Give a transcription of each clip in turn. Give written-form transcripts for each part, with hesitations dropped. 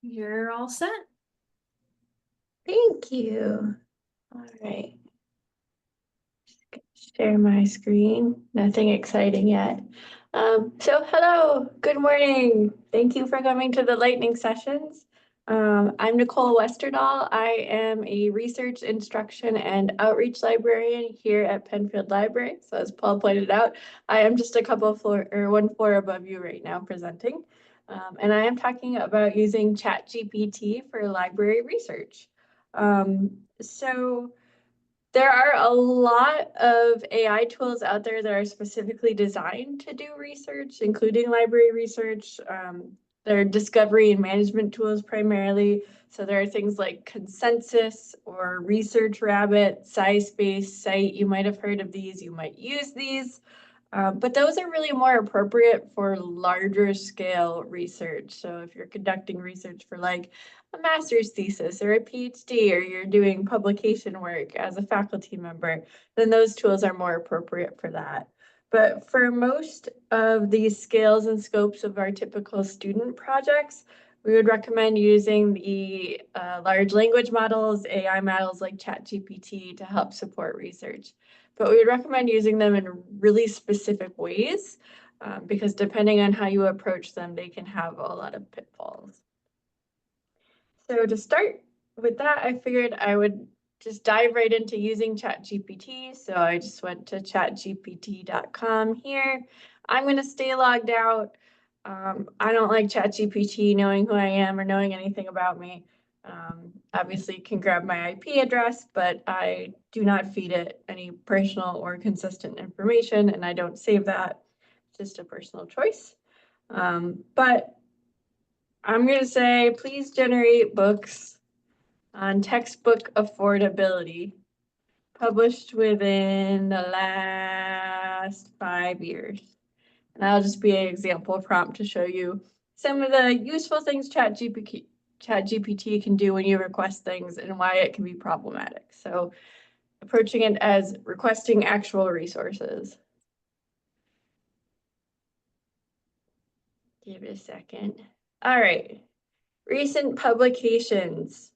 You're all set. Thank you. All right. Share my screen. Nothing exciting yet. So hello, good morning. Thank you for coming to the lightning sessions. I'm Nicole Westerdahl. I am a research, instruction, and outreach librarian here at Penfield Library. So as Paul pointed out, I am just a couple floor or one floor above you right now presenting. And I am talking about using ChatGPT for library research. So there are a lot of AI tools out there that are specifically designed to do research, including library research. They're discovery and management tools primarily. So there are things like Consensus or Research Rabbit, SciSpace, Cite. You might have heard of these. You might use these. But those are really more appropriate for larger scale research. So if you're conducting research for like a master's thesis or a PhD, or you're doing publication work as a faculty member, then those tools are more appropriate for that. But for most of these scales and scopes of our typical student projects, we would recommend using the large language models, AI models like ChatGPT to help support research. But we would recommend using them in really specific ways because depending on how you approach them, they can have a lot of pitfalls. So to start with that, I figured I would just dive right into using ChatGPT. So I just went to chatgpt.com here. I'm going to stay logged out. I don't like ChatGPT knowing who I am or knowing anything about me. Obviously, you can grab my IP address, but I do not feed it any personal or consistent information, and I don't save that. It's just a personal choice. But I'm going to say, please generate books on textbook affordability published within the last 5 years. And that'll just be an example prompt to show you some of the useful things ChatGPT can do when you request things and why it can be problematic. So approaching it as requesting actual resources. Give it a second. All right. Recent publications.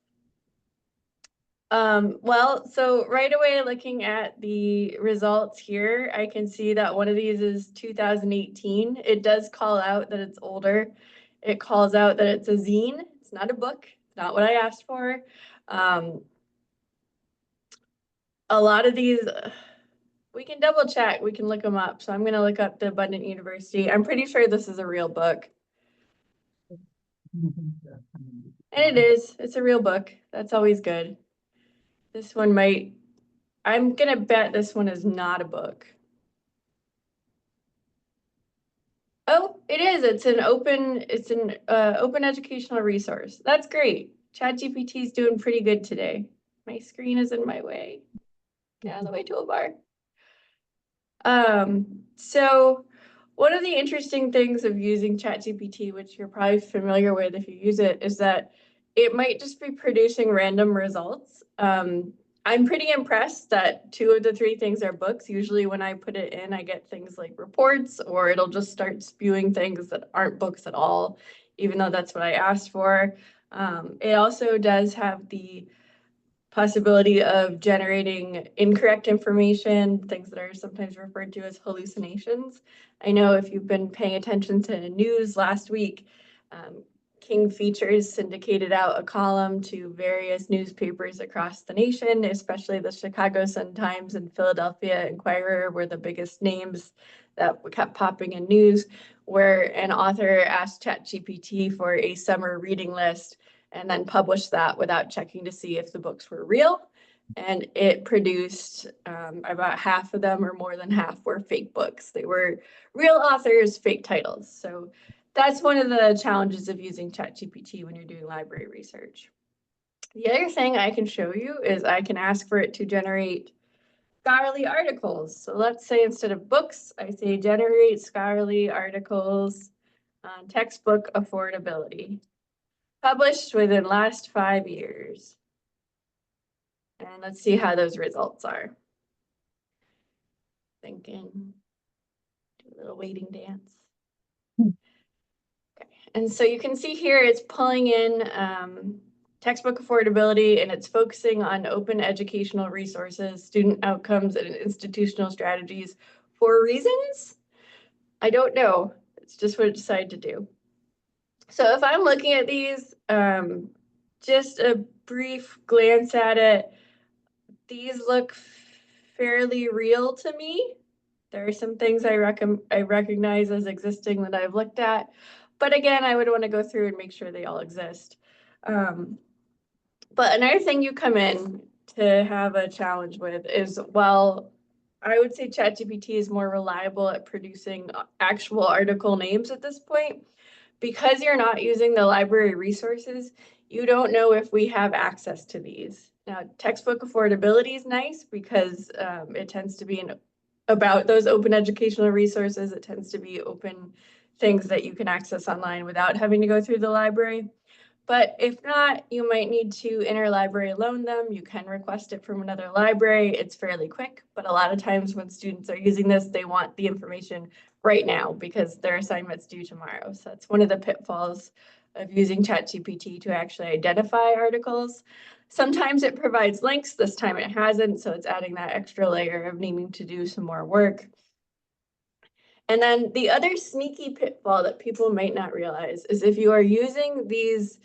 Well, so right away, looking at the results here, I can see that one of these is 2018. It does call out that it's older. It calls out that it's a zine. It's not a book. It's not what I asked for. A lot of these, we can double check. We can look them up. So I'm going to look up the Abundant University. I'm pretty sure this is a real book. And it is. It's a real book. That's always good. This one might, I'm going to bet this one is not a book. Oh, it is. It's an open educational resource. That's great. ChatGPT is doing pretty good today. My screen is in my way. Get out of the way, toolbar. So one of the interesting things of using ChatGPT, which you're probably familiar with if you use it, is that it might just be producing random results. I'm pretty impressed that 2 of the 3 things are books. Usually when I put it in, I get things like reports, or it'll just start spewing things that aren't books at all, even though that's what I asked for. It also does have the possibility of generating incorrect information, things that are sometimes referred to as hallucinations. I know if you've been paying attention to news last week, King Features syndicated out a column to various newspapers across the nation, especially the Chicago Sun-Times and Philadelphia Inquirer were the biggest names that kept popping in news, where an author asked ChatGPT for a summer reading list and then published that without checking to see if the books were real. And it produced about half of them, or more than half, were fake books. They were real authors, fake titles. So that's one of the challenges of using ChatGPT when you're doing library research. The other thing I can show you is I can ask for it to generate scholarly articles. So let's say instead of books, I say generate scholarly articles on textbook affordability, published within last 5 years. And let's see how those results are. Thinking, do a little waiting dance. Okay, And so you can see here it's pulling in textbook affordability, and it's focusing on open educational resources, student outcomes, and institutional strategies for reasons. I don't know. It's just what it decided to do. So if I'm looking at these, just a brief glance at it, these look fairly real to me. There are some things I recognize as existing that I've looked at, but again, I would want to go through and make sure they all exist. But another thing you come in to have a challenge with is, well, I would say ChatGPT is more reliable at producing actual article names at this point. Because you're not using the library resources, you don't know if we have access to these. Now, textbook affordability is nice because it tends to be about those open educational resources. It tends to be open things that you can access online without having to go through the library. But if not, you might need to interlibrary loan them. You can request it from another library. It's fairly quick, but a lot of times when students are using this, they want the information right now because their assignment's due tomorrow. So that's one of the pitfalls of using ChatGPT to actually identify articles. Sometimes it provides links. This time it hasn't, so it's adding that extra layer of needing to do some more work. And then the other sneaky pitfall that people might not realize is if you are using these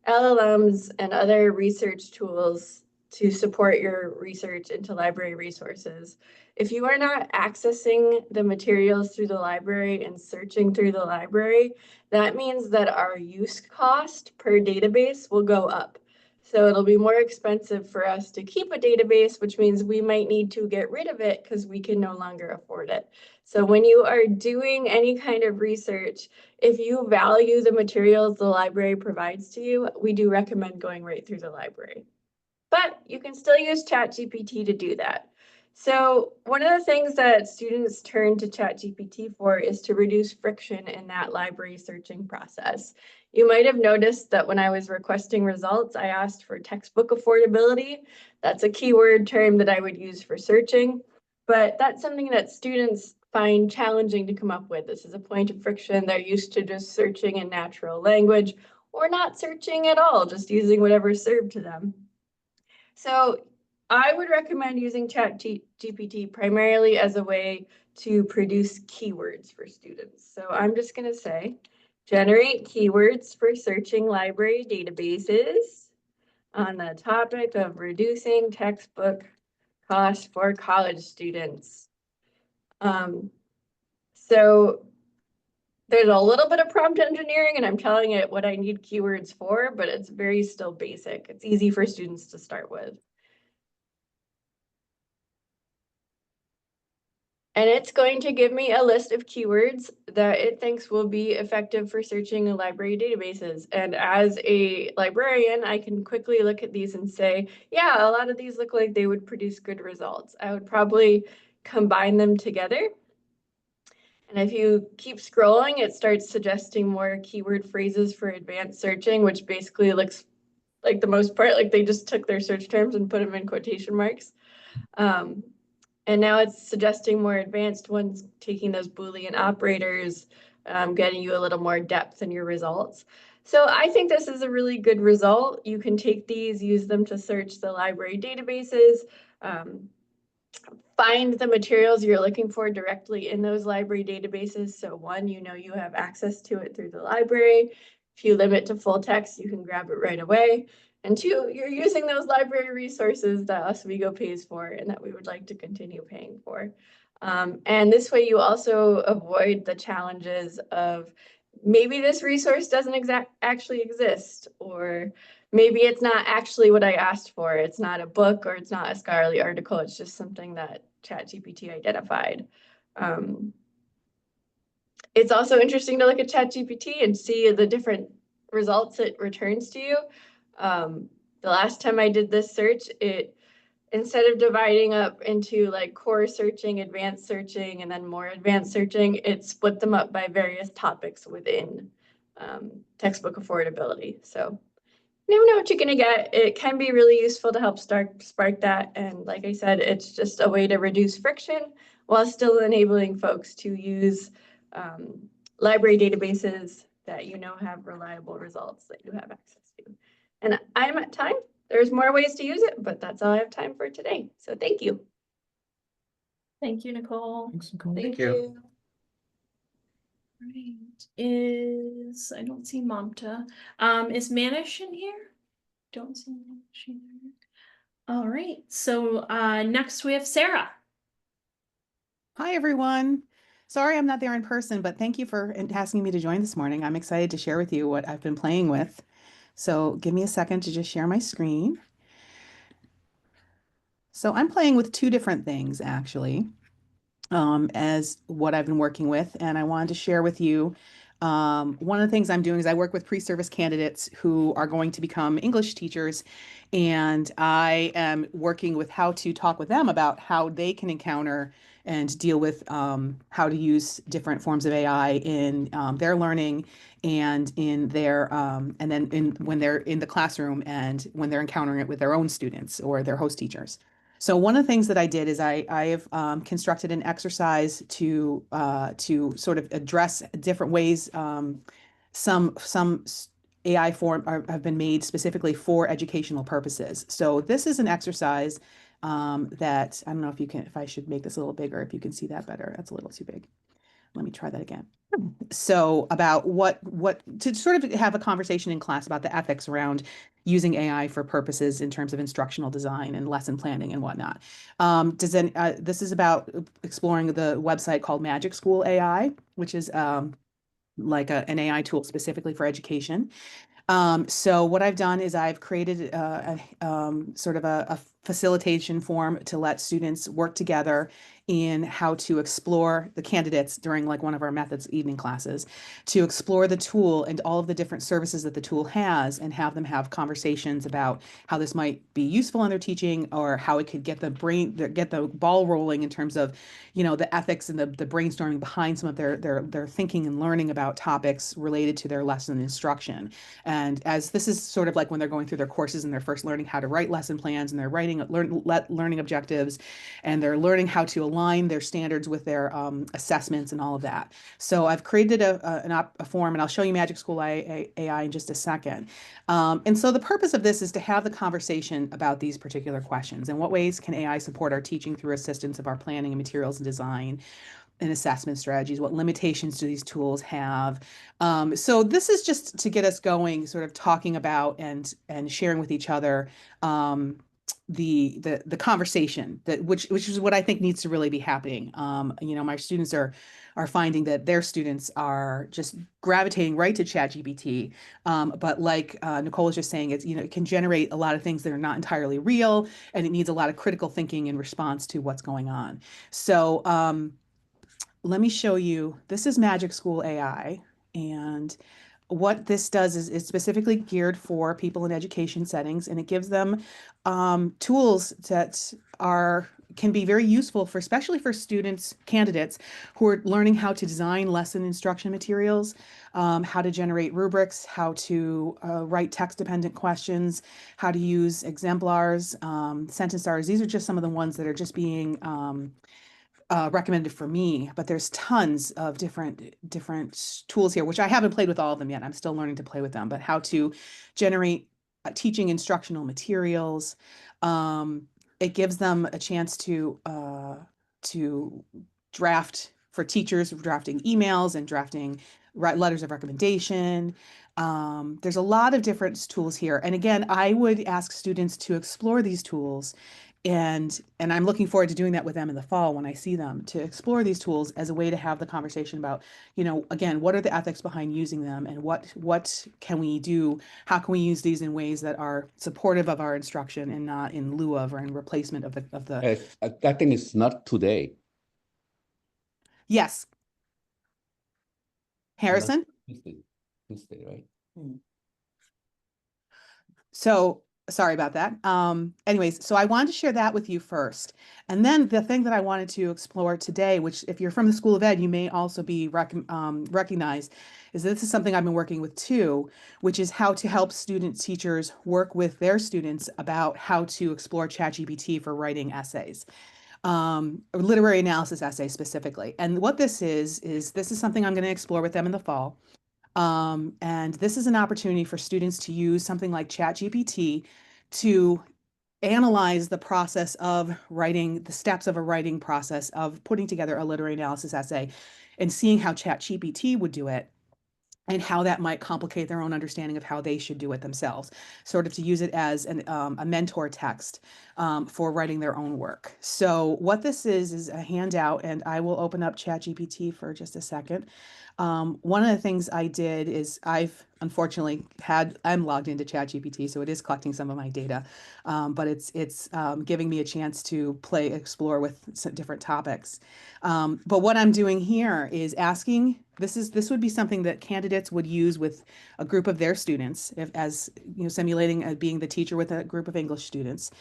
LLMs and other research tools to support your research into library resources, if you are not accessing the materials through the library and searching through the library, that means that our use cost per database will go up. So it'll be more expensive for us to keep a database, which means we might need to get rid of it because we can no longer afford it. So when you are doing any kind of research, if you value the materials the library provides to you, we do recommend going right through the library. But you can still use ChatGPT to do that. So one of the things that students turn to ChatGPT for is to reduce friction in that library searching process. You might have noticed that when I was requesting results, I asked for textbook affordability. That's a keyword term that I would use for searching, but that's something that students find challenging to come up with. This is a point of friction. They're used to just searching in natural language or not searching at all, just using whatever's served to them. So I would recommend using ChatGPT primarily as a way to produce keywords for students. So I'm just going to say, generate keywords for searching library databases on the topic of reducing textbook costs for college students. So there's a little bit of prompt engineering, and I'm telling it what I need keywords for, but it's very still basic. It's easy for students to start with. And it's going to give me a list of keywords that it thinks will be effective for searching library databases. And as a librarian, I can quickly look at these and say, yeah, a lot of these look like they would produce good results. I would probably combine them together. And if you keep scrolling, it starts suggesting more keyword phrases for advanced searching, which basically looks like the most part, like they just took their search terms and put them in quotation marks. And now it's suggesting more advanced ones, taking those Boolean operators, getting you a little more depth in your results. So I think this is a really good result. You can take these, use them to search the library databases, find the materials you're looking for directly in those library databases. So one, you know you have access to it through the library. If you limit to full text, you can grab it right away. And two, you're using those library resources that Oswego pays for and that we would like to continue paying for. And this way you also avoid the challenges of maybe this resource doesn't actually exist, or maybe it's not actually what I asked for. It's not a book or it's not a scholarly article. It's just something that ChatGPT identified. It's also interesting to look at ChatGPT and see the different results it returns to you. The last time I did this search, instead of dividing up into like core searching, advanced searching, and then more advanced searching, it split them up by various topics within textbook affordability. So you never know what you're going to get. It can be really useful to help spark that. And like I said, it's just a way to reduce friction while still enabling folks to use library databases that you know have reliable results that you have access to. And I'm at time. There's more ways to use it, but that's all I have time for today. So thank you. Thank you, Nicole. Thanks, Nicole. Thank you. Right. I don't see Mamta. Is Manish in here? Don't see Manish either. All right. So next we have Sarah. Hi, everyone. Sorry I'm not there in person, but thank you for asking me to join this morning. I'm excited to share with you what I've been playing with. So give me a second to just share my screen. So I'm playing with two different things, actually, as what I've been working with. And I wanted to share with you one of the things I'm doing is I work with pre-service candidates who are going to become English teachers. And I am working with how to talk with them about how they can encounter and deal with how to use different forms of AI in their learning and in their and then when they're in the classroom and when they're encountering it with their own students or their host teachers. So one of the things that I did is I have constructed an exercise to sort of address different ways some AI have been made specifically for educational purposes. So this is an exercise that I don't know if I should make this a little bigger, if you can see that better. That's a little too big. Let me try that again. So about what to sort of have a conversation in class about the ethics around using AI for purposes in terms of instructional design and lesson planning and whatnot. This is about exploring the website called Magic School AI, which is like an AI tool specifically for education. So what I've done is I've created sort of a facilitation form to let students work together in how to explore the candidates during like one of our methods evening classes, to explore the tool and all of the different services that the tool has and have them have conversations about how this might be useful in their teaching or how it could get the ball rolling in terms of, the ethics and the brainstorming behind some of their thinking and learning about topics related to their lesson instruction. And as this is sort of like when they're going through their courses and they're first learning how to write lesson plans and they're writing learning objectives and they're learning how to align their standards with their assessments and all of that. So I've created a form, and I'll show you Magic School AI in just a second. And so the purpose of this is to have the conversation about these particular questions. In what ways can AI support our teaching through assistance of our planning and materials and design and assessment strategies? What limitations do these tools have? So this is just to get us going, sort of talking about and sharing with each other the conversation which is what I think needs to really be happening. My students are finding that their students are just gravitating right to ChatGPT. But like Nicole was just saying, it can generate a lot of things that are not entirely real, and it needs a lot of critical thinking in response to what's going on. So let me show you. This is Magic School AI, and what this does is it's specifically geared for people in education settings, and it gives them tools that can be very useful especially for candidates who are learning how to design lesson instruction materials, how to generate rubrics, how to write text-dependent questions, how to use exemplars, sentence starters. These are just some of the ones that are just being recommended for me, but there's tons of different tools here, which I haven't played with all of them yet. I'm still learning to play with them, but how to generate teaching instructional materials. It gives them a chance to draft for teachers, drafting emails and drafting letters of recommendation. There's a lot of different tools here. And again, I would ask students to explore these tools, and I'm looking forward to doing that with them in the fall when I see them, to explore these tools as a way to have the conversation about, again, what are the ethics behind using them, and what can we do? How can we use these in ways that are supportive of our instruction and not in lieu of or in replacement of the. I think it's not today. Yes. Harrison? Tuesday, right? So sorry about that. Anyways, so I wanted to share that with you first. And then the thing that I wanted to explore today, which if you're from the School of Ed, you may also be recognized, is that this is something I've been working with too, which is how to help teachers work with their students about how to explore ChatGPT for writing essays. Or literary analysis essays specifically. And what this is this is something I'm going to explore with them in the fall. And this is an opportunity for students to use something like ChatGPT to analyze the process of writing, the steps of a writing process of putting together a literary analysis essay and seeing how ChatGPT would do it and how that might complicate their own understanding of how they should do it themselves, sort of to use it as a mentor text for writing their own work. So what this is a handout, and I will open up ChatGPT for just a second. One of the things I did is I've unfortunately I'm logged into ChatGPT, so it is collecting some of my data, but it's giving me a chance to explore with some different topics. But what I'm doing here is asking, this would be something that candidates would use with a group of their students, as simulating being the teacher with a group of English students.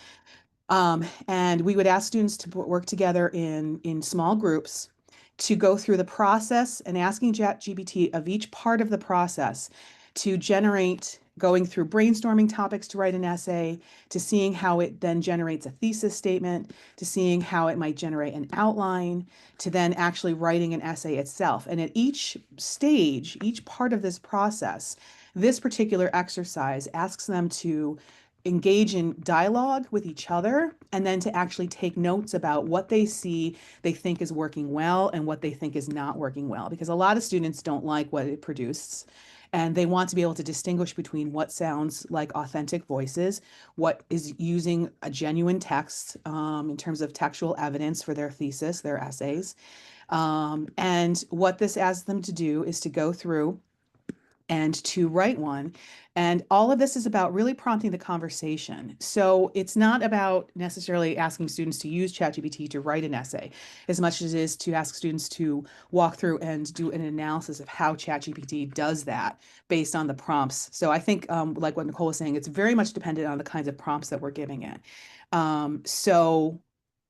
And we would ask students to work together in small groups to go through the process and asking ChatGPT of each part of the process to generate, going through brainstorming topics to write an essay, to seeing how it then generates a thesis statement, to seeing how it might generate an outline, to then actually writing an essay itself. And at each stage, each part of this process, this particular exercise asks them to engage in dialogue with each other and then to actually take notes about what they see they think is working well and what they think is not working well, because a lot of students don't like what it produces and they want to be able to distinguish between what sounds like authentic voices, what is using a genuine text in terms of textual evidence for their thesis, their essays. And what this asks them to do is to go through and to write one. And all of this is about really prompting the conversation. So it's not about necessarily asking students to use ChatGPT to write an essay as much as it is to ask students to walk through and do an analysis of how ChatGPT does that based on the prompts. So I think, like what Nicole was saying, it's very much dependent on the kinds of prompts that we're giving it. So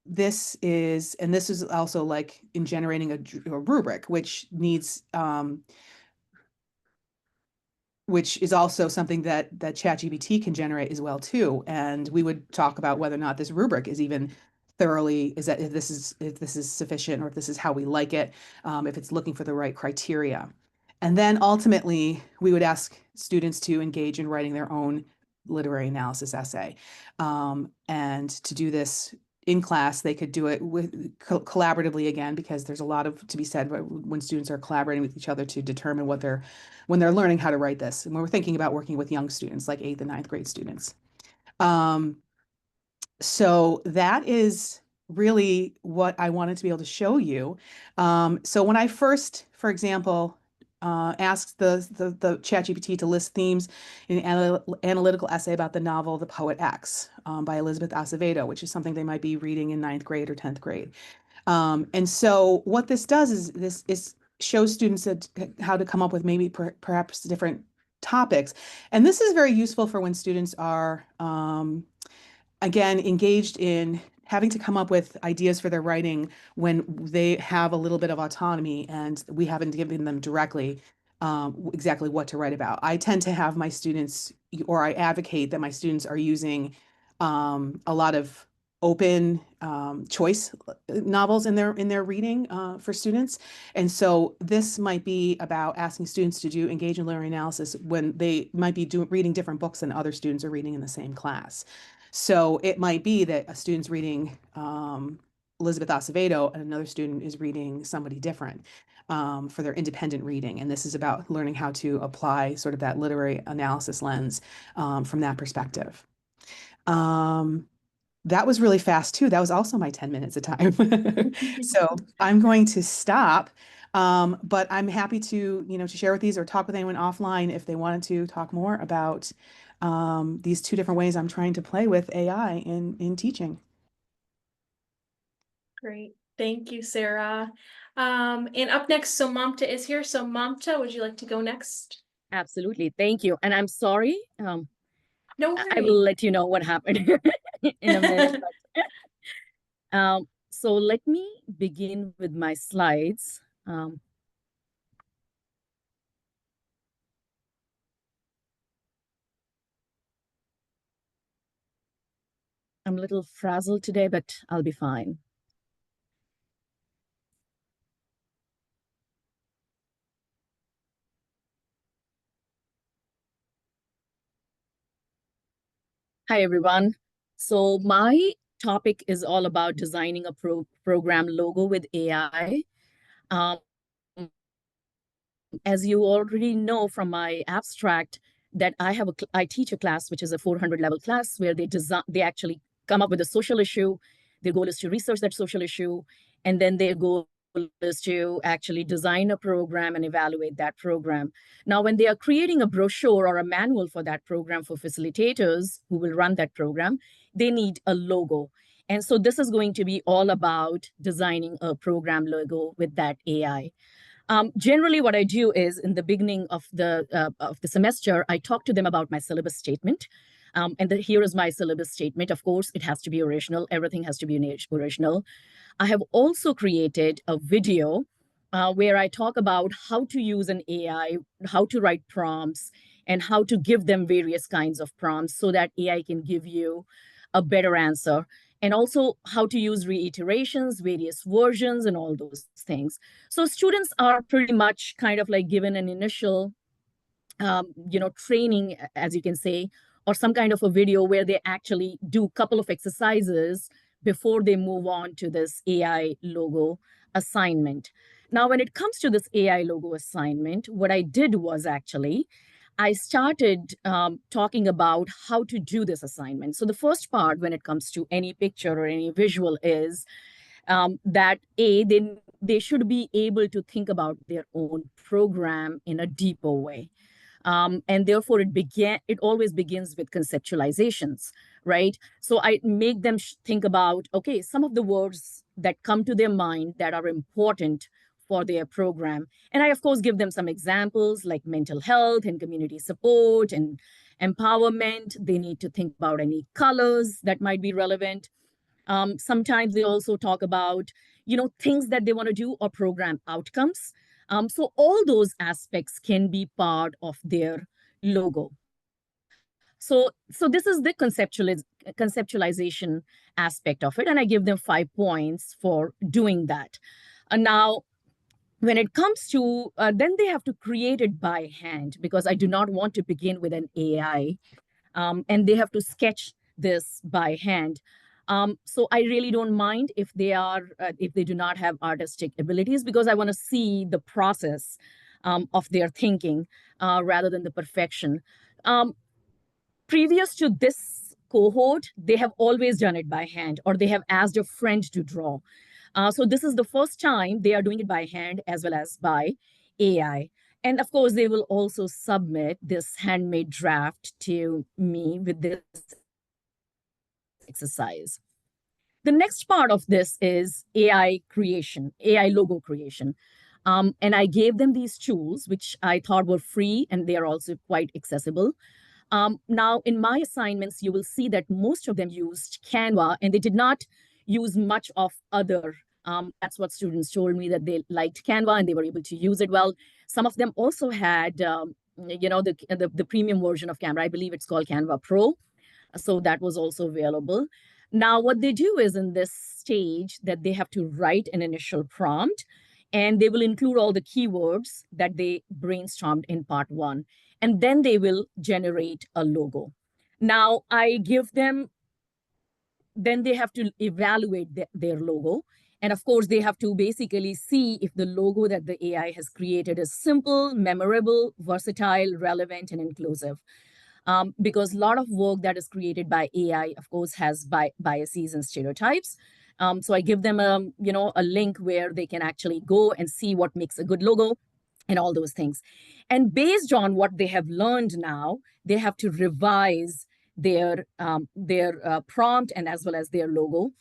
this is also like in generating a rubric, which needs, which is also something that ChatGPT can generate as well too. And we would talk about whether or not this rubric is even thoroughly, if this is sufficient or if this is how we like it, if it's looking for the right criteria. And then ultimately, we would ask students to engage in writing their own literary analysis essay. And to do this in class, they could do it collaboratively again, because there's a lot to be said when students are collaborating with each other to determine when they're learning how to write this. And we're thinking about working with young students, like 8th and 9th grade students. So that is really what I wanted to be able to show you. So when I first, for example, asked the ChatGPT to list themes in an analytical essay about the novel The Poet X by Elizabeth Acevedo, which is something they might be reading in 9th grade or 10th grade. And so what this does is this shows students how to come up with maybe perhaps different topics. And this is very useful for when students are, again, engaged in having to come up with ideas for their writing when they have a little bit of autonomy and we haven't given them directly exactly what to write about. I tend to have my students, or I advocate that my students are using a lot of open choice novels in their reading for students. And so this might be about asking students to engage in literary analysis when they might be reading different books than other students are reading in the same class. So it might be that a student's reading Elizabeth Acevedo and another student is reading somebody different for their independent reading. And this is about learning how to apply sort of that literary analysis lens from that perspective. That was really fast too. That was also my 10 minutes of time. So I'm going to stop. But I'm happy to share with these or talk with anyone offline if they wanted to talk more about these two different ways I'm trying to play with AI in teaching. Great. Thank you, Sarah. And up next, so Mamta is here. So Mamta, would you like to go next? Absolutely. Thank you. And I'm sorry. No I will worries. let you know what happened in a minute. So let me begin with my slides. I'm a little frazzled today, but I'll be fine. Hi, everyone. So my topic is all about designing a program logo with AI. Um, as you already know from my abstract, that I teach a class which is a 400 level class where they actually come up with a social issue. Their goal is to research that social issue, and then their goal is to actually design a program and evaluate that program. Now, when they are creating a brochure or a manual for that program for facilitators who will run that program, they need a logo. And so this is going to be all about designing a program logo with that AI. Generally, what I do is in the beginning of the semester, I talk to them about my syllabus statement. Here is my syllabus statement. Of course, it has to be original. Everything has to be original. I have also created a video where I talk about how to use an AI, how to write prompts, and how to give them various kinds of prompts so that AI can give you a better answer, and also how to use reiterations, various versions, and all those things. So students are pretty much kind of like given an initial training, as you can say, or some kind of a video where they actually do a couple of exercises before they move on to this AI logo assignment. Now, when it comes to this AI logo assignment, what I did was actually I started talking about how to do this assignment. So the first part when it comes to any picture or any visual is that they should be able to think about their own program in a deeper way. And therefore it always begins with conceptualizations, right? So I make them think about, okay, some of the words that come to their mind that are important for their program. And I, of course, give them some examples like mental health and community support and empowerment. They need to think about any colors that might be relevant. Sometimes they also talk about, things that they want to do or program outcomes. So all those aspects can be part of their logo. So this is the conceptualization aspect of it, and I give them 5 points for doing that. And now, when it comes to, then they have to create it by hand because I do not want to begin with an AI, and they have to sketch this by hand. So I really don't mind if they do not have artistic abilities, because I want to see the process of their thinking rather than the perfection. Previous to this cohort, they have always done it by hand, or they have asked a friend to draw. So this is the first time they are doing it by hand as well as by AI. And of course, they will also submit this handmade draft to me with this exercise. The next part of this is AI creation, AI logo creation. And I gave them these tools, which I thought were free, and they are also quite accessible. Now, in my assignments, you will see that most of them used Canva, and they did not use much of other. That's what students told me, that they liked Canva and they were able to use it well. Some of them also had, the premium version of Canva. I believe it's called Canva Pro. So that was also available. Now, what they do is in this stage that they have to write an initial prompt, and they will include all the keywords that they brainstormed in part one, and then they will generate a logo. Now, I give them, then they have to evaluate their logo. And of course, they have to basically see if the logo that the AI has created is simple, memorable, versatile, relevant, and inclusive. Because a lot of work that is created by AI, of course, has biases and stereotypes. So I give them a link where they can actually go and see what makes a good logo and all those things. And based on what they have learned now, they have to revise their prompt and as well as their logo.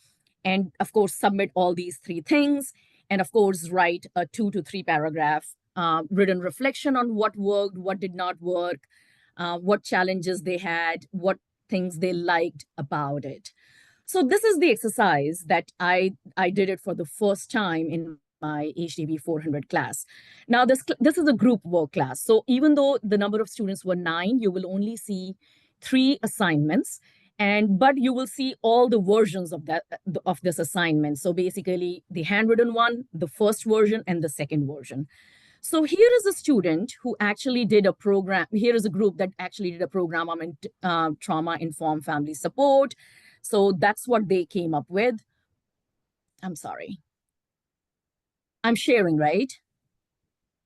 And of course, submit all these 3 things. And of course, write a 2 to 3 paragraph written reflection on what worked, what did not work, what challenges they had, what things they liked about it. So this is the exercise that I did it for the first time in my HDB 400 class. Now, this is a group work class. So even though the number of students were 9, you will only see 3 assignments. But you will see all the versions of this assignment. So basically the handwritten one, the first version, and the second version. So here is a student who actually did a program. Here is a group that actually did a program on trauma-informed family support. So that's what they came up with. I'm sorry. I'm sharing, right?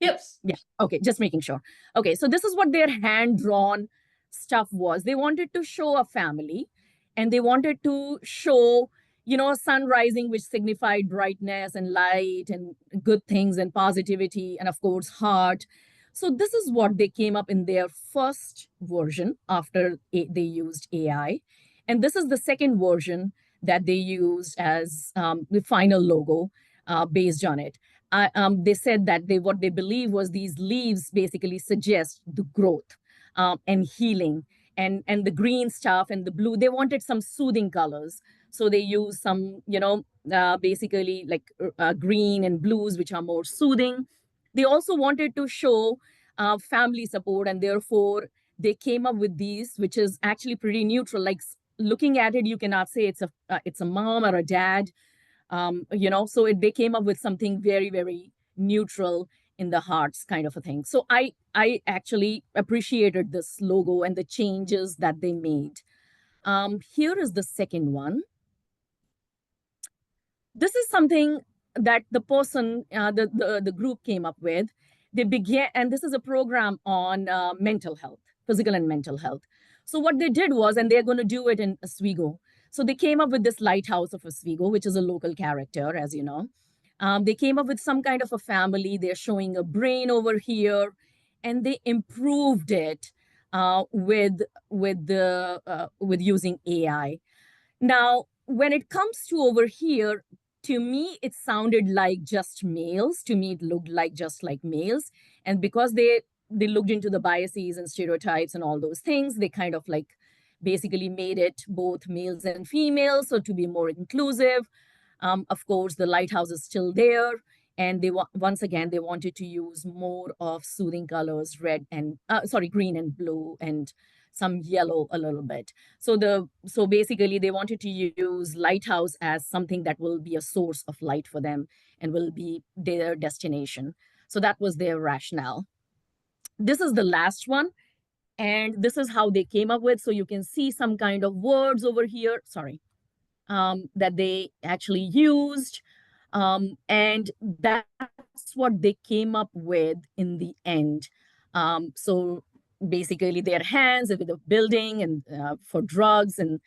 Yep. Yeah. Okay. Just making sure. Okay. So this is what their hand-drawn stuff was. They wanted to show a family and they wanted to show, sun rising, which signified brightness and light and good things and positivity and of course, heart. So this is what they came up in their first version after they used AI. And this is the second version that they used as the final logo based on it. They said that what they believe was these leaves basically suggest the growth and healing, and the green stuff and the blue. They wanted some soothing colors, so they used some, basically like green and blues, which are more soothing. They also wanted to show family support, and therefore they came up with these, which is actually pretty neutral. Like looking at it, you cannot say it's a mom or a dad. So they came up with something very, very neutral in the hearts kind of a thing. So I actually appreciated this logo and the changes that they made. Here is the second one. This is something that the person, the group came up with. They began, and this is a program on mental health, physical and mental health. So what they did was, and they're going to do it in Oswego. So they came up with this lighthouse of Oswego, which is a local character, as you know. They came up with some kind of a family. They're showing a brain over here, and they improved it with using AI. Now, when it comes to over here, to me, it sounded like just males. To me, it looked like just like males. And because they looked into the biases and stereotypes and all those things, they kind of like basically made it both males and females, so to be more inclusive. Of course, the lighthouse is still there. And once again, they wanted to use more of soothing colors, green and blue, and some yellow a little bit. So basically they wanted to use lighthouse as something that will be a source of light for them and will be their destination. So that was their rationale. This is the last one. And this is how they came up with. So you can see some kind of words over here, that they actually used. And that's what they came up with in the end. So basically their hands with the building and for drugs and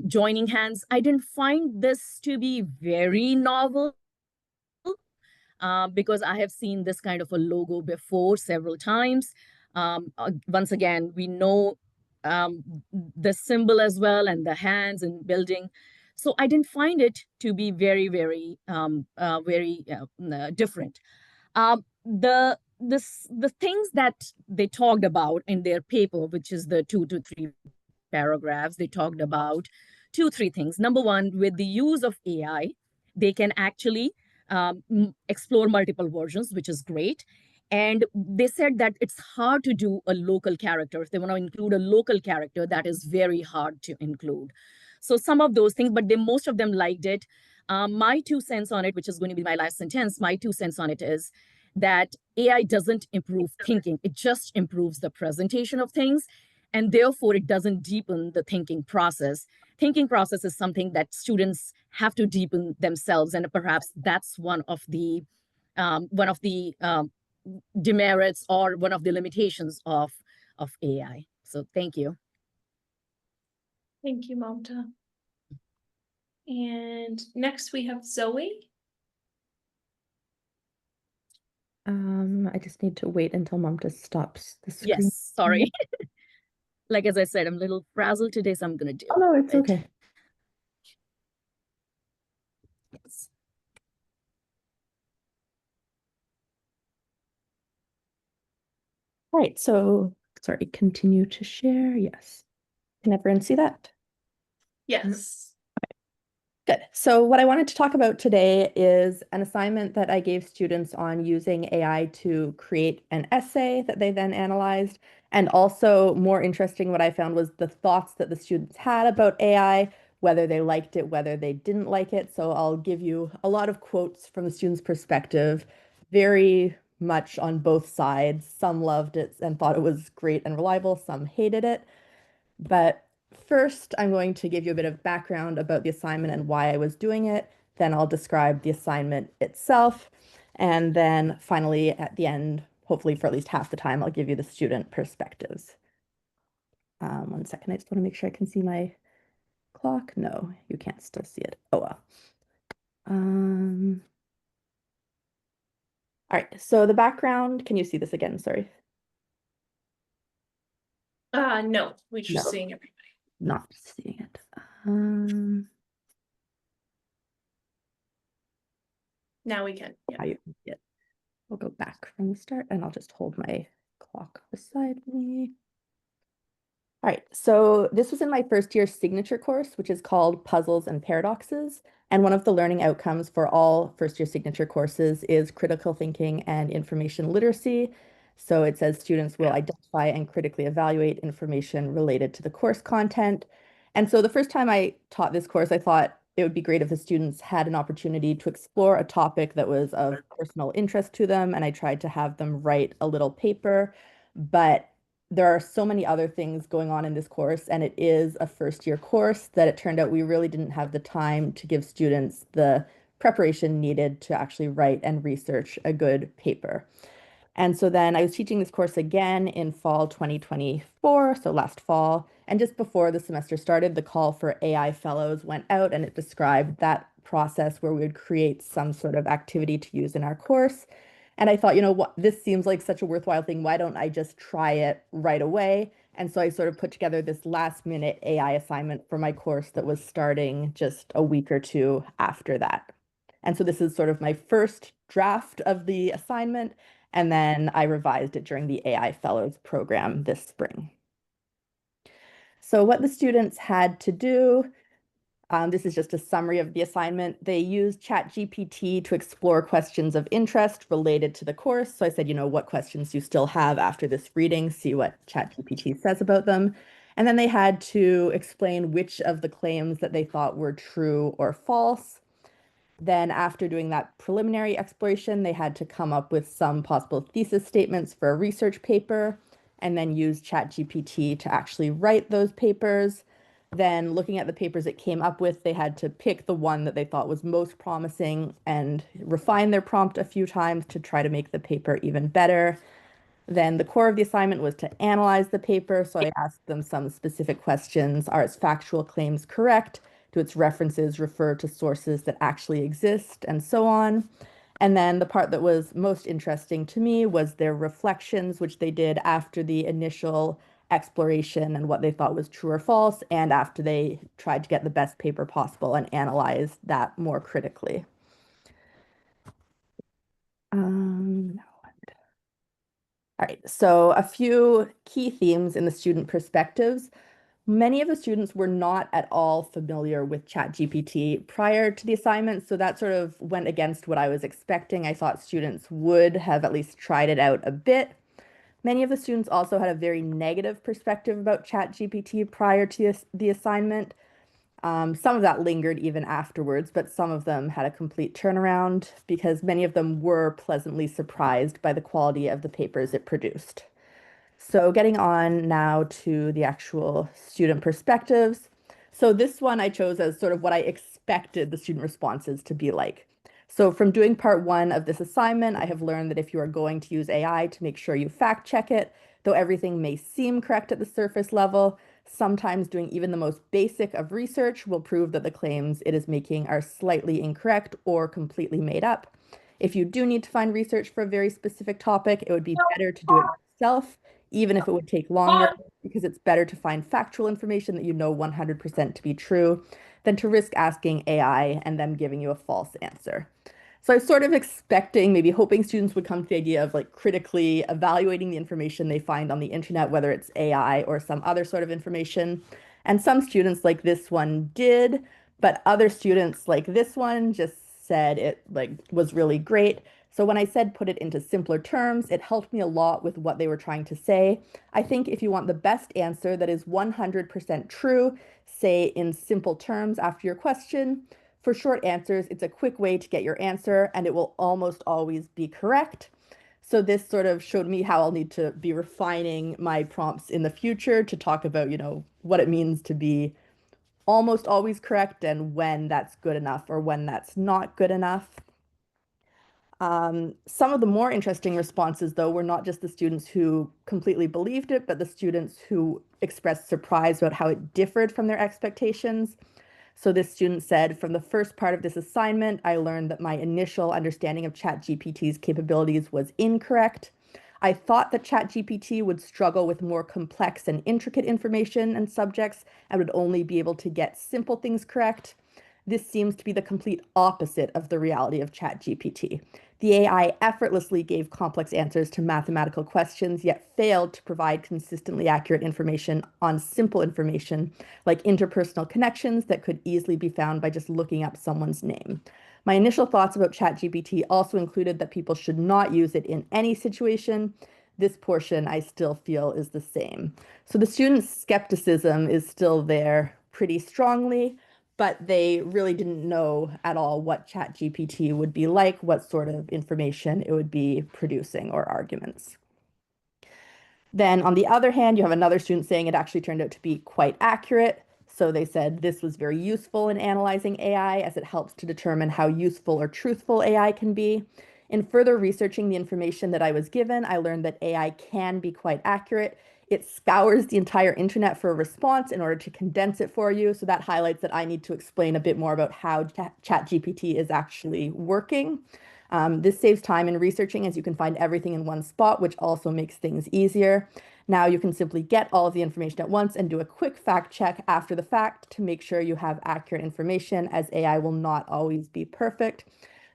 joining hands. I didn't find this to be very novel because I have seen this kind of a logo before several times. Once again, we know the symbol as well and the hands and building. So I didn't find it to be very, very, very different. The things that they talked about in their paper, which is the 2 to 3 paragraphs, they talked about 3 things. Number one, with the use of AI, they can actually explore multiple versions, which is great. And they said that it's hard to do a local character. If they want to include a local character, that is very hard to include. So some of those things, but most of them liked it. My 2 cents on it, which is going to be my last sentence, my 2 cents on it is that AI doesn't improve thinking. It just improves the presentation of things. And therefore, it doesn't deepen the thinking process. Thinking process is something that students have to deepen themselves. And perhaps that's one of the demerits or one of the limitations of AI. So thank you. Thank you, Mamta. And next we have Zoe. I just need to wait until Mamta stops the screen. Yes, sorry. Like, as I said, I'm a little frazzled today, so I'm going to do Oh, no, it's it. okay. Yes. All right, so sorry, continue to share. Yes. Can everyone see that? Yes. Good. So what I wanted to talk about today is an assignment that I gave students on using AI to create an essay that they then analyzed. And also more interesting, what I found was the thoughts that the students had about AI, whether they liked it, whether they didn't like it. So I'll give you a lot of quotes from the students' perspective, very much on both sides. Some loved it and thought it was great and reliable, some hated it. But first, I'm going to give you a bit of background about the assignment and why I was doing it. Then I'll describe the assignment itself. And then finally, at the end, hopefully for at least half the time, I'll give you the student perspectives. 1 second, I just want to make sure I can see my clock. No, you can't still see it. Oh, well. All right, so the background, can you see this again? Sorry. No, we're just No. seeing everybody. Not seeing it. Now we can. Yeah. Now you can see it. We'll go back from the start and I'll just hold my clock beside me. All right, so this was in my first year signature course, which is called Puzzles and Paradoxes. And one of the learning outcomes for all first year signature courses is critical thinking and information literacy. So it says students will identify and critically evaluate information related to the course content. And so the first time I taught this course, I thought it would be great if the students had an opportunity to explore a topic that was of personal interest to them. And I tried to have them write a little paper, but there are so many other things going on in this course, and it is a first year course, that it turned out we really didn't have the time to give students the preparation needed to actually write and research a good paper. And so then I was teaching this course again in fall 2024, so last fall. And just before the semester started, the call for AI fellows went out, and it described that process where we would create some sort of activity to use in our course. And I thought, you know what, this seems like such a worthwhile thing. Why don't I just try it right away? And so I sort of put together this last minute AI assignment for my course that was starting just a week or two after that. And so this is sort of my first draft of the assignment. And then I revised it during the AI Fellows program this spring. So what the students had to do, this is just a summary of the assignment. They used ChatGPT to explore questions of interest related to the course. So I said, you know, what questions do you still have after this reading? See what ChatGPT says about them. And then they had to explain which of the claims that they thought were true or false. Then after doing that preliminary exploration, they had to come up with some possible thesis statements for a research paper, and then use ChatGPT to actually write those papers. Then looking at the papers it came up with, they had to pick the one that they thought was most promising and refine their prompt a few times to try to make the paper even better. Then the core of the assignment was to analyze the paper. So I asked them some specific questions. Are its factual claims correct? Do its references refer to sources that actually exist? And so on. And then the part that was most interesting to me was their reflections, which they did after the initial exploration and what they thought was true or false, and after they tried to get the best paper possible and analyze that more critically. All right, so a few key themes in the student perspectives. Many of the students were not at all familiar with ChatGPT prior to the assignment, so that sort of went against what I was expecting. I thought students would have at least tried it out a bit. Many of the students also had a very negative perspective about ChatGPT prior to the assignment. Some of that lingered even afterwards, but some of them had a complete turnaround because many of them were pleasantly surprised by the quality of the papers it produced. So getting on now to the actual student perspectives. So this one I chose as sort of what I expected the student responses to be like. So from doing part one of this assignment, I have learned that if you are going to use AI, to make sure you fact check it, though everything may seem correct at the surface level. Sometimes doing even the most basic of research will prove that the claims it is making are slightly incorrect or completely made up. If you do need to find research for a very specific topic, it would be better to do it yourself, even if it would take longer, because it's better to find factual information that you know 100% to be true than to risk asking AI and them giving you a false answer. So I was sort of expecting, maybe hoping students would come to the idea of like critically evaluating the information they find on the internet, whether it's AI or some other sort of information. And some students like this one did, but other students like this one just said it like was really great. So when I said put it into simpler terms, it helped me a lot with what they were trying to say. I think if you want the best answer that is 100% true, say in simple terms after your question. For short answers, it's a quick way to get your answer, and it will almost always be correct. So this sort of showed me how I'll need to be refining my prompts in the future to talk about, what it means to be almost always correct and when that's good enough or when that's not good enough. Some of the more interesting responses, though, were not just the students who completely believed it, but the students who expressed surprise about how it differed from their expectations. So this student said, from the first part of this assignment, I learned that my initial understanding of ChatGPT's capabilities was incorrect. I thought that ChatGPT would struggle with more complex and intricate information and subjects and would only be able to get simple things correct. This seems to be the complete opposite of the reality of ChatGPT. The AI effortlessly gave complex answers to mathematical questions, yet failed to provide consistently accurate information on simple information, like interpersonal connections that could easily be found by just looking up someone's name. My initial thoughts about ChatGPT also included that people should not use it in any situation. This portion I still feel is the same. So the students' skepticism is still there pretty strongly, but they really didn't know at all what ChatGPT would be like, what sort of information it would be producing or arguments. Then on the other hand, you have another student saying it actually turned out to be quite accurate. So they said this was very useful in analyzing AI as it helps to determine how useful or truthful AI can be. In further researching the information that I was given, I learned that AI can be quite accurate. It scours the entire internet for a response in order to condense it for you. So that highlights that I need to explain a bit more about how ChatGPT is actually working. This saves time in researching as you can find everything in one spot, which also makes things easier. Now you can simply get all of the information at once and do a quick fact check after the fact to make sure you have accurate information, as AI will not always be perfect.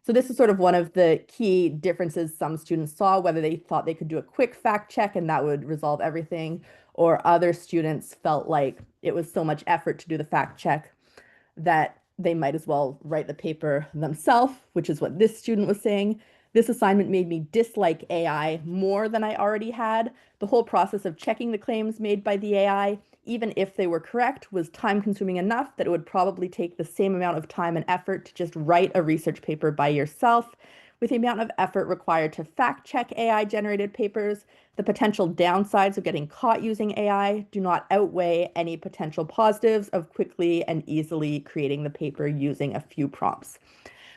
So this is sort of one of the key differences some students saw, whether they thought they could do a quick fact check and that would resolve everything, or other students felt like it was so much effort to do the fact check that they might as well write the paper themselves, which is what this student was saying. This assignment made me dislike AI more than I already had. The whole process of checking the claims made by the AI, even if they were correct, was time-consuming enough that it would probably take the same amount of time and effort to just write a research paper by yourself. With the amount of effort required to fact-check AI-generated papers, the potential downsides of getting caught using AI do not outweigh any potential positives of quickly and easily creating the paper using a few prompts.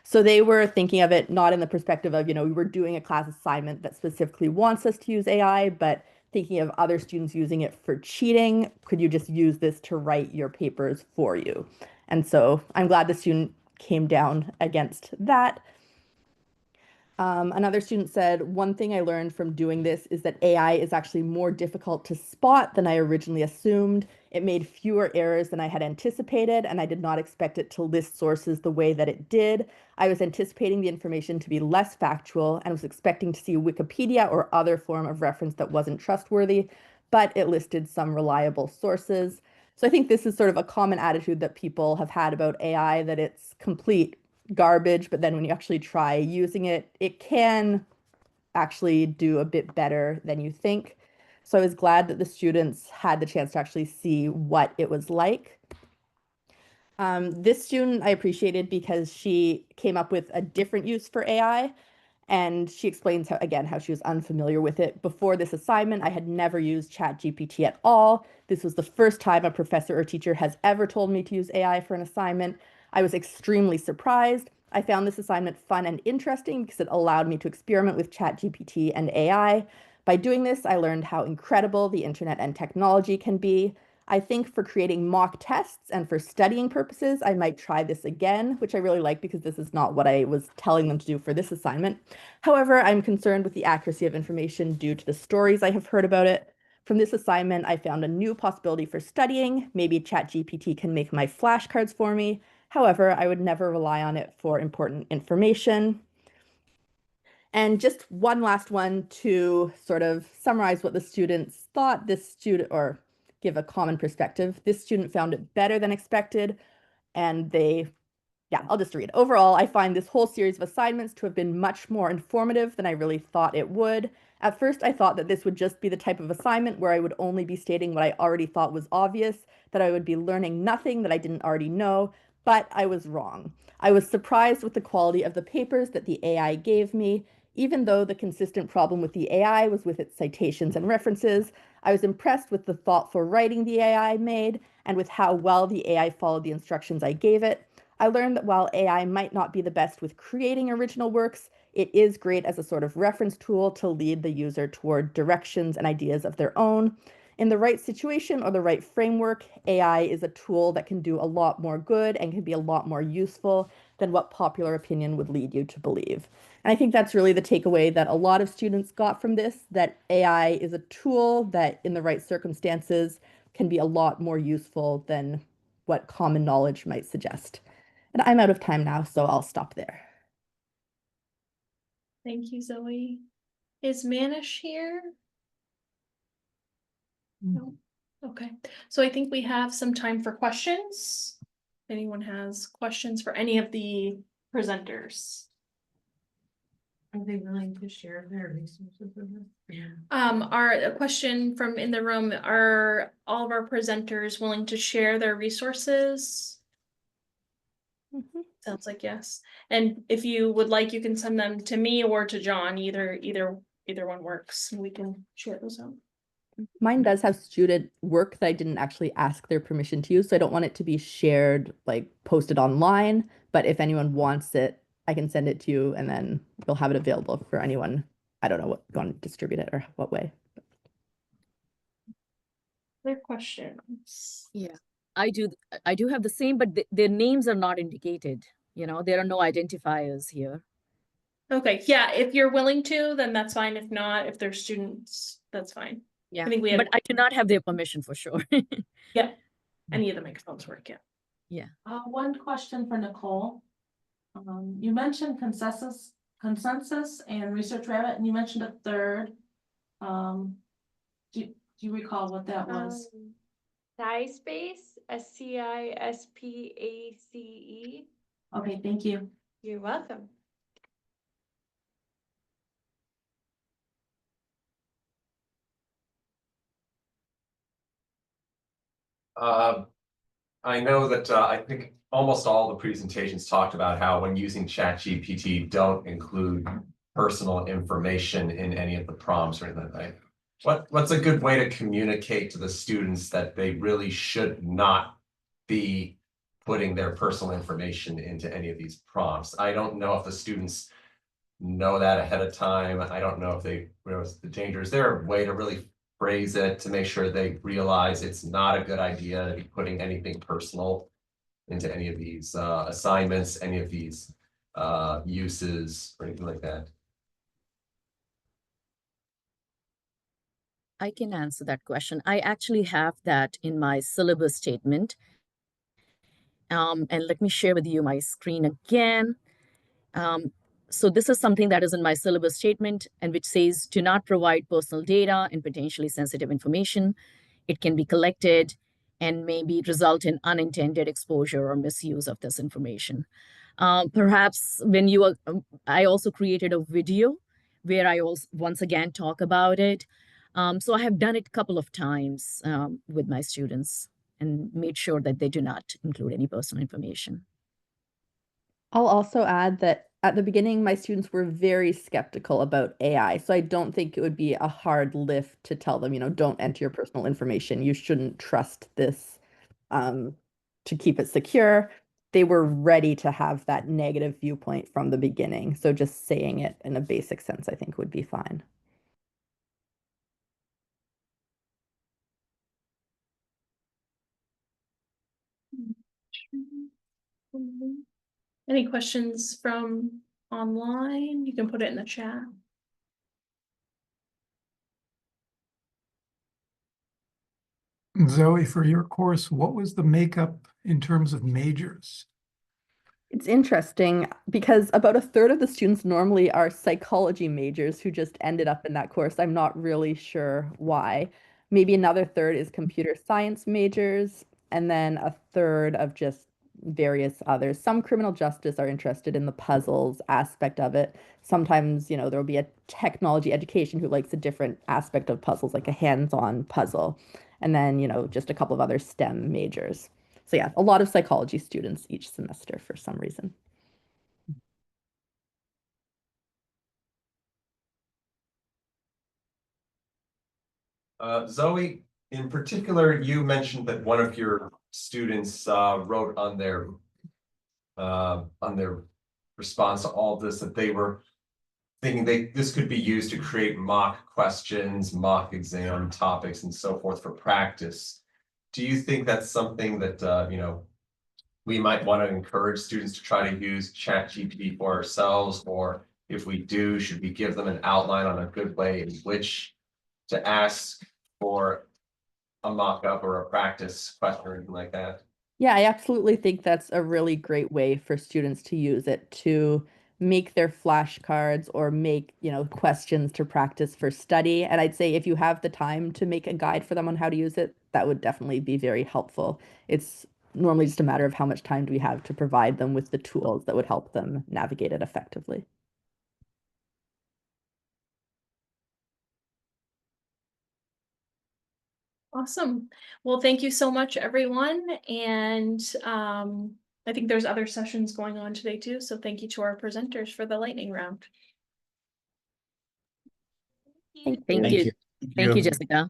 So they were thinking of it not in the perspective of, we were doing a class assignment that specifically wants us to use AI, but thinking of other students using it for cheating. Could you just use this to write your papers for you? And so I'm glad the student came down against that. Another student said, one thing I learned from doing this is that AI is actually more difficult to spot than I originally assumed. It made fewer errors than I had anticipated, and I did not expect it to list sources the way that it did. I was anticipating the information to be less factual and was expecting to see Wikipedia or other form of reference that wasn't trustworthy, but it listed some reliable sources. So I think this is sort of a common attitude that people have had about AI, that it's complete garbage, but then when you actually try using it, it can actually do a bit better than you think. So I was glad that the students had the chance to actually see what it was like. This student I appreciated because she came up with a different use for AI. And she explains how, again, how she was unfamiliar with it. Before this assignment, I had never used ChatGPT at all. This was the first time a professor or teacher has ever told me to use AI for an assignment. I was extremely surprised. I found this assignment fun and interesting because it allowed me to experiment with ChatGPT and AI. By doing this, I learned how incredible the internet and technology can be. I think for creating mock tests and for studying purposes, I might try this again, which I really like because this is not what I was telling them to do for this assignment. However, I'm concerned with the accuracy of information due to the stories I have heard about it. From this assignment, I found a new possibility for studying. Maybe ChatGPT can make my flashcards for me. However, I would never rely on it for important information. And just one last one to sort of summarize what the students thought. This student, or give a common perspective, this student found it better than expected, and I'll just read. Overall, I find this whole series of assignments to have been much more informative than I really thought it would. At first, I thought that this would just be the type of assignment where I would only be stating what I already thought was obvious, that I would be learning nothing that I didn't already know, but I was wrong. I was surprised with the quality of the papers that the AI gave me. Even though the consistent problem with the AI was with its citations and references, I was impressed with the thoughtful writing the AI made and with how well the AI followed the instructions I gave it. I learned that while AI might not be the best with creating original works, it is great as a sort of reference tool to lead the user toward directions and ideas of their own. In the right situation or the right framework, AI is a tool that can do a lot more good and can be a lot more useful than what popular opinion would lead you to believe. And I think that's really the takeaway that a lot of students got from this, that AI is a tool that in the right circumstances can be a lot more useful than what common knowledge might suggest. And I'm out of time now, so I'll stop there. Thank you, Zoe. Is Manish here? No. Okay, so I think we have some time for questions. If anyone has questions for any of the presenters? Are they willing to share their resources with us? A question from in the room, are all of our presenters willing to share their resources? Sounds like yes. And if you would like, you can send them to me or to John, either one works, and we can share those out. Mine does have student work that I didn't actually ask their permission to use, so I don't want it to be shared, like posted online. But if anyone wants it, I can send it to you and then you'll have it available for anyone. I don't know what you want to distribute it or what way. Other questions? Yeah, I do have the same, but their names are not indicated. You know, there are no identifiers here. Okay, yeah, if you're willing to, then that's fine. If not, if they're students, that's fine. Yeah, I think we have, but I do not have their permission for sure. yeah, any of the microphones work, yeah. Yeah. One question for Nicole. You mentioned consensus and research rabbit, and you mentioned a third. Do you recall what that was? Scispace, SCISPACE. Okay, thank you. You're welcome. I know that I think almost all the presentations talked about how when using ChatGPT, don't include personal information in any of the prompts or anything like that. What's a good way to communicate to the students that they really should not be putting their personal information into any of these prompts? I don't know if the students know that ahead of time. I don't know if they realize the danger. Is there a way to really phrase it to make sure they realize it's not a good idea to be putting anything personal into any of these assignments, any of these uses or anything like that? I can answer that question. I actually have that in my syllabus statement. And let me share with you my screen again. So this is something that is in my syllabus statement and which says, do not provide personal data and potentially sensitive information. It can be collected and maybe result in unintended exposure or misuse of this information. Perhaps when you are, I also created a video where I also once again talk about it. So I have done it a couple of times with my students and made sure that they do not include any personal information. I'll also add that at the beginning, my students were very skeptical about AI. So I don't think it would be a hard lift to tell them, don't enter your personal information. You shouldn't trust this to keep it secure. They were ready to have that negative viewpoint from the beginning. So just saying it in a basic sense, I think would be fine. Any questions from online? You can put it in the chat. Zoe, for your course, what was the makeup in terms of majors? It's interesting because about a third of the students normally are psychology majors who just ended up in that course. I'm not really sure why. Maybe another third is computer science majors, and then a third of just various others. Some criminal justice are interested in the puzzles aspect of it. Sometimes, there will be a technology education who likes a different aspect of puzzles, like a hands-on puzzle. And then, just a couple of other STEM majors. So yeah, a lot of psychology students each semester for some reason. Zoe, in particular, you mentioned that one of your students wrote on their response to all this that they were thinking this could be used to create mock questions, mock exam topics, and so forth for practice. Do you think that's something that we might want to encourage students to try to use ChatGPT for ourselves, or if we do, should we give them an outline on a good way in which to ask for a mock-up or a practice question or anything like that? Yeah, I absolutely think that's a really great way for students to use it to make their flashcards or make, questions to practice for study. And I'd say if you have the time to make a guide for them on how to use it, that would definitely be very helpful. It's normally just a matter of how much time do we have to provide them with the tools that would help them navigate it effectively. Awesome. Well, thank you so much, everyone. And I think there's other sessions going on today too. So thank you to our presenters for the lightning round. Thank Thank you. you. Thank you, Jessica.